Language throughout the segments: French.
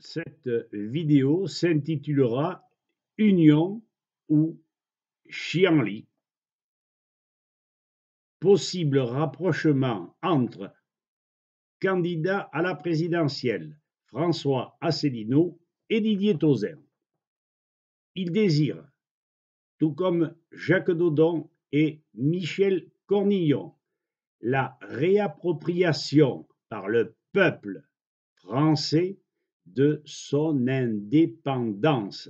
Cette vidéo s'intitulera Union ou Chienlit. Possible rapprochement entre candidat à la présidentielle François Asselineau et Didier Tauzin. Il désire, tout comme Jacques Dodon et Michel Cornillon, la réappropriation par le peuple français de son indépendance.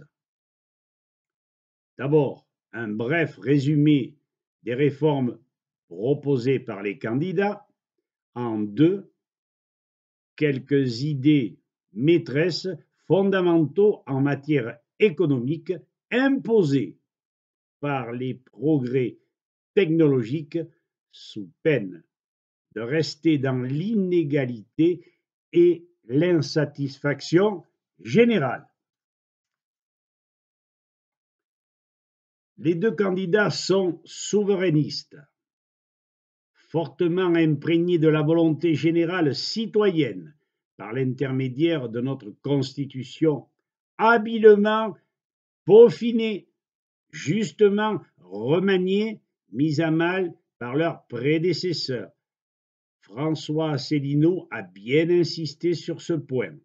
D'abord, un bref résumé des réformes proposées par les candidats. En deux, quelques idées maîtresses fondamentaux en matière économique imposées par les progrès technologiques sous peine de rester dans l'inégalité et l'insatisfaction générale. Les deux candidats sont souverainistes, fortement imprégnés de la volonté générale citoyenne par l'intermédiaire de notre Constitution, habilement peaufinée, justement remaniée, mise à mal par leurs prédécesseurs. François Asselineau a bien insisté sur ce point.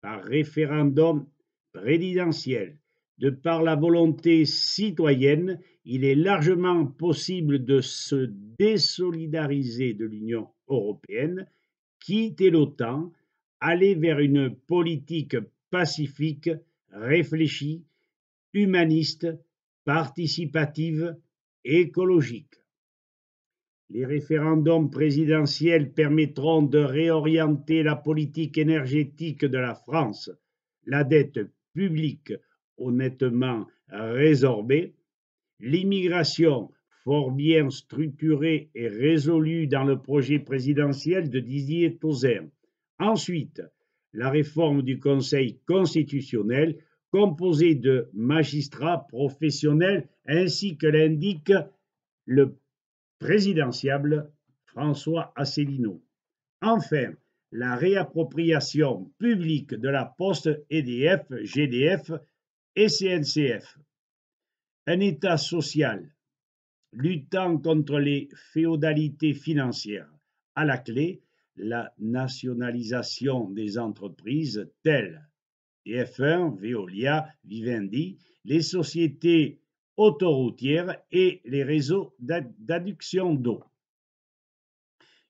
Par référendum présidentiel, de par la volonté citoyenne, il est largement possible de se désolidariser de l'Union européenne, quitter l'OTAN, aller vers une politique pacifique, réfléchie, humaniste, participative, écologique. Les référendums présidentiels permettront de réorienter la politique énergétique de la France, la dette publique honnêtement résorbée, l'immigration fort bien structurée et résolue dans le projet présidentiel de Didier Tauzin. Ensuite, la réforme du Conseil constitutionnel composé de magistrats professionnels ainsi que l'indique le présidentiable François Asselineau. Enfin, la réappropriation publique de la Poste, EDF, GDF et CNCF. Un État social luttant contre les féodalités financières. À la clé, la nationalisation des entreprises telles TF1, Veolia, Vivendi, les sociétés autoroutières et les réseaux d'adduction d'eau.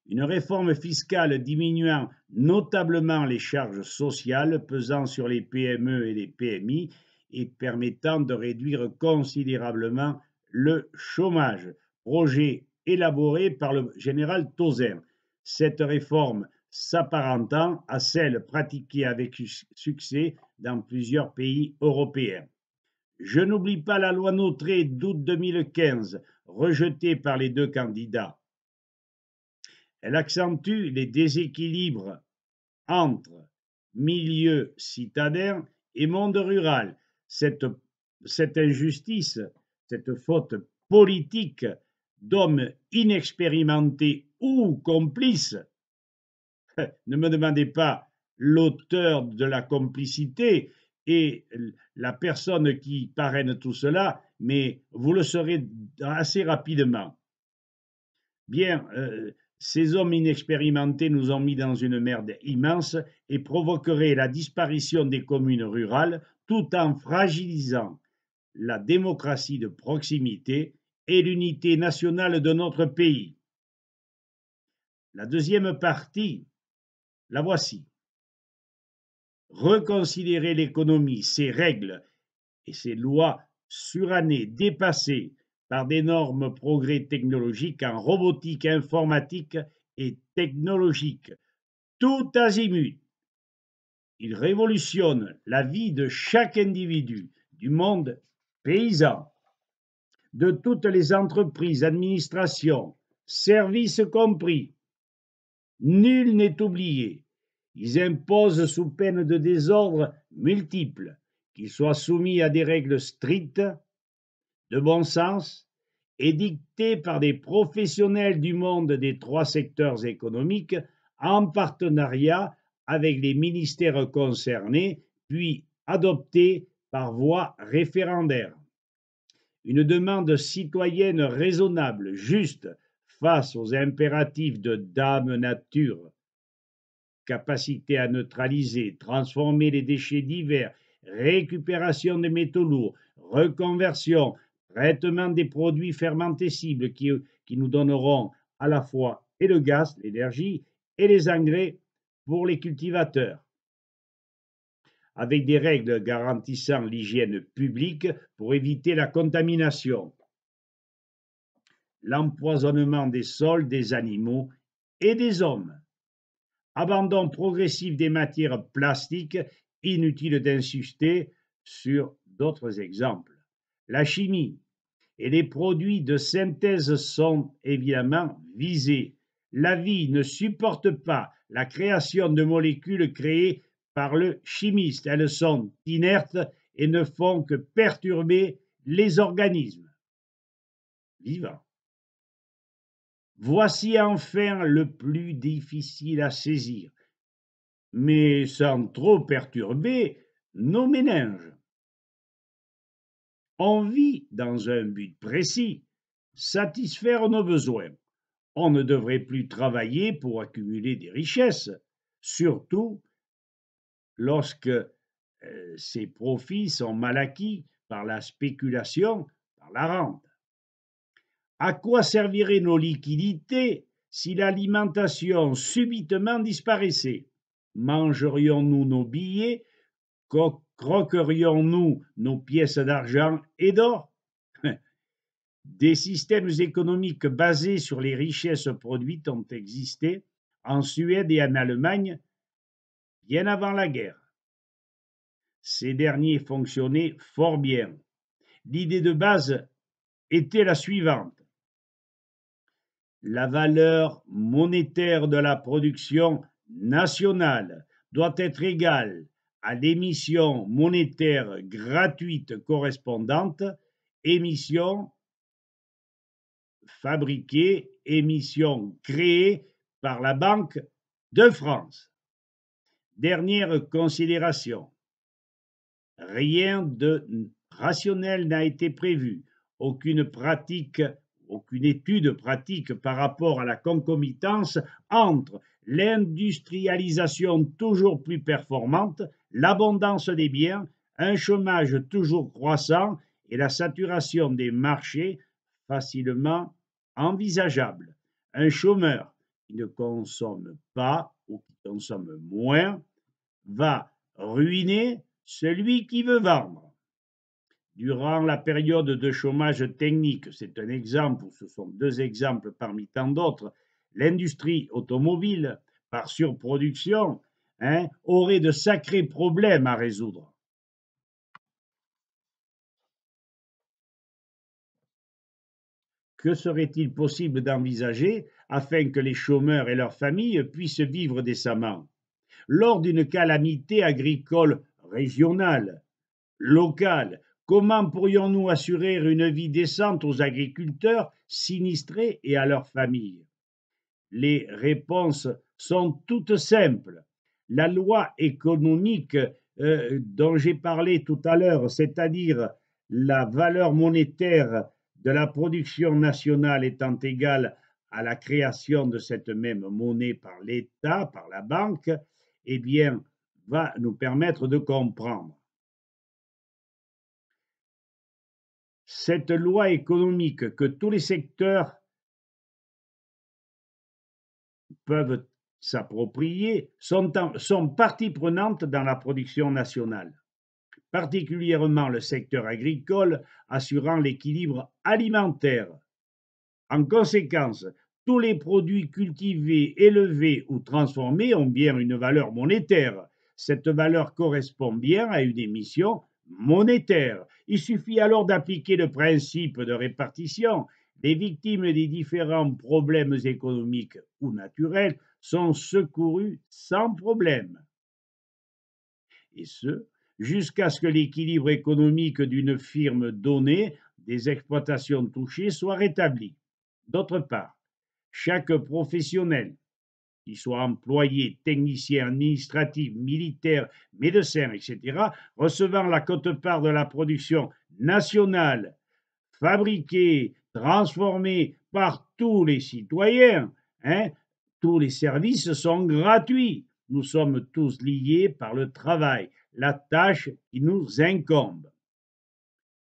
Une réforme fiscale diminuant notablement les charges sociales pesant sur les PME et les PMI et permettant de réduire considérablement le chômage, projet élaboré par le général Tauzin. Cette réforme s'apparentant à celle pratiquée avec succès dans plusieurs pays européens. Je n'oublie pas la loi Notré d'août 2015, rejetée par les deux candidats. Elle accentue les déséquilibres entre milieu citadin et monde rural. Cette injustice, cette faute politique d'hommes inexpérimentés ou complices, ne me demandez pas l'auteur de la complicité et la personne qui parraine tout cela, mais vous le saurez assez rapidement. Bien, ces hommes inexpérimentés nous ont mis dans une merde immense et provoqueraient la disparition des communes rurales tout en fragilisant la démocratie de proximité et l'unité nationale de notre pays. La deuxième partie, la voici. Reconsidérer l'économie, ses règles et ses lois surannées, dépassées par d'énormes progrès technologiques en robotique, informatique et technologique, tout azimut. Il révolutionne la vie de chaque individu, du monde paysan, de toutes les entreprises, administrations, services compris. Nul n'est oublié. Ils imposent sous peine de désordres multiples, qu'ils soient soumis à des règles strictes, de bon sens, et dictées par des professionnels du monde des trois secteurs économiques en partenariat avec les ministères concernés, puis adoptée par voie référendaire. Une demande citoyenne raisonnable, juste, face aux impératifs de Dame Nature, capacité à neutraliser, transformer les déchets divers, récupération des métaux lourds, reconversion, traitement des produits fermentescibles qui nous donneront à la fois et le gaz, l'énergie, et les engrais pour les cultivateurs, avec des règles garantissant l'hygiène publique pour éviter la contamination, l'empoisonnement des sols, des animaux et des hommes. Abandon progressif des matières plastiques, inutile d'insister sur d'autres exemples. La chimie et les produits de synthèse sont évidemment visés. La vie ne supporte pas la création de molécules créées par le chimiste. Elles sont inertes et ne font que perturber les organismes vivants. Voici enfin le plus difficile à saisir, mais sans trop perturber nos méninges. On vit dans un but précis, satisfaire nos besoins. On ne devrait plus travailler pour accumuler des richesses, surtout lorsque ces profits sont mal acquis par la spéculation, par la rente. À quoi serviraient nos liquidités si l'alimentation subitement disparaissait? Mangerions-nous nos billets? Croquerions-nous nos pièces d'argent et d'or? Des systèmes économiques basés sur les richesses produites ont existé en Suède et en Allemagne bien avant la guerre. Ces derniers fonctionnaient fort bien. L'idée de base était la suivante. La valeur monétaire de la production nationale doit être égale à l'émission monétaire gratuite correspondante, émission fabriquée, émission créée par la Banque de France. Dernière considération. Rien de rationnel n'a été prévu, aucune étude pratique par rapport à la concomitance entre l'industrialisation toujours plus performante, l'abondance des biens, un chômage toujours croissant et la saturation des marchés facilement envisageable. Un chômeur qui ne consomme pas ou qui consomme moins va ruiner celui qui veut vendre. Durant la période de chômage technique, c'est un exemple, ou ce sont deux exemples parmi tant d'autres, l'industrie automobile, par surproduction, aurait de sacrés problèmes à résoudre. Que serait-il possible d'envisager afin que les chômeurs et leurs familles puissent vivre décemment? Lors d'une calamité agricole régionale, locale, comment pourrions-nous assurer une vie décente aux agriculteurs sinistrés et à leurs familles? Les réponses sont toutes simples. La loi économique dont j'ai parlé tout à l'heure, c'est-à-dire la valeur monétaire de la production nationale étant égale à la création de cette même monnaie par l'État, par la banque, eh bien, va nous permettre de comprendre. Cette loi économique que tous les secteurs peuvent s'approprier sont partie prenante dans la production nationale, particulièrement le secteur agricole assurant l'équilibre alimentaire. En conséquence, tous les produits cultivés, élevés ou transformés ont bien une valeur monétaire. Cette valeur correspond bien à une émission monétaire. Il suffit alors d'appliquer le principe de répartition. Les victimes des différents problèmes économiques ou naturels sont secourues sans problème. Et ce, jusqu'à ce que l'équilibre économique d'une firme donnée, des exploitations touchées, soit rétabli. D'autre part, chaque professionnel qu'ils soient employés, techniciens, administratifs, militaires, médecins, etc., recevant la quote-part de la production nationale, fabriquée, transformée par tous les citoyens, hein, tous les services sont gratuits. Nous sommes tous liés par le travail, la tâche qui nous incombe.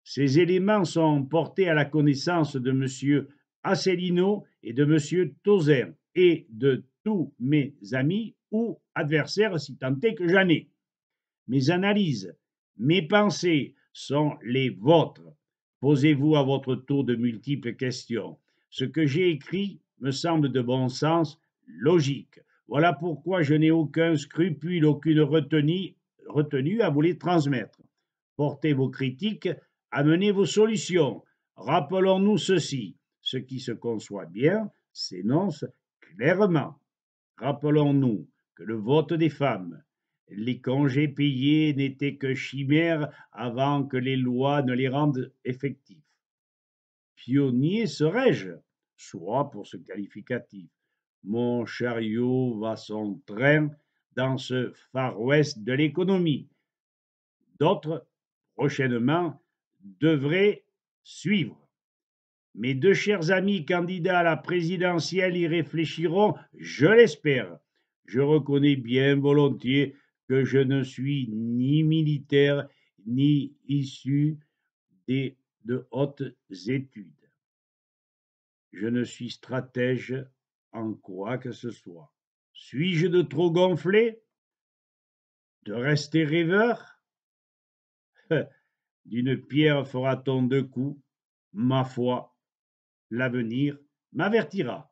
Ces éléments sont portés à la connaissance de M. Asselineau et de M. Tozer et de tous mes amis ou adversaires, si tant est que j'en ai. Mes analyses, mes pensées sont les vôtres. Posez-vous à votre tour de multiples questions. Ce que j'ai écrit me semble de bon sens, logique. Voilà pourquoi je n'ai aucun scrupule, aucune retenue à vous les transmettre. Portez vos critiques, amenez vos solutions. Rappelons-nous ceci, ce qui se conçoit bien s'énonce clairement. Rappelons-nous que le vote des femmes, les congés payés n'étaient que chimères avant que les lois ne les rendent effectifs. Pionnier serais-je, soit pour ce qualificatif. Mon chariot va son train dans ce Far West de l'économie. D'autres, prochainement, devraient suivre. Mes deux chers amis candidats à la présidentielle y réfléchiront, je l'espère. Je reconnais bien volontiers que je ne suis ni militaire ni issu de hautes études. Je ne suis stratège en quoi que ce soit. Suis-je de trop gonflé? De rester rêveur? D'une pierre fera-t-on deux coups? Ma foi, l'avenir m'avertira.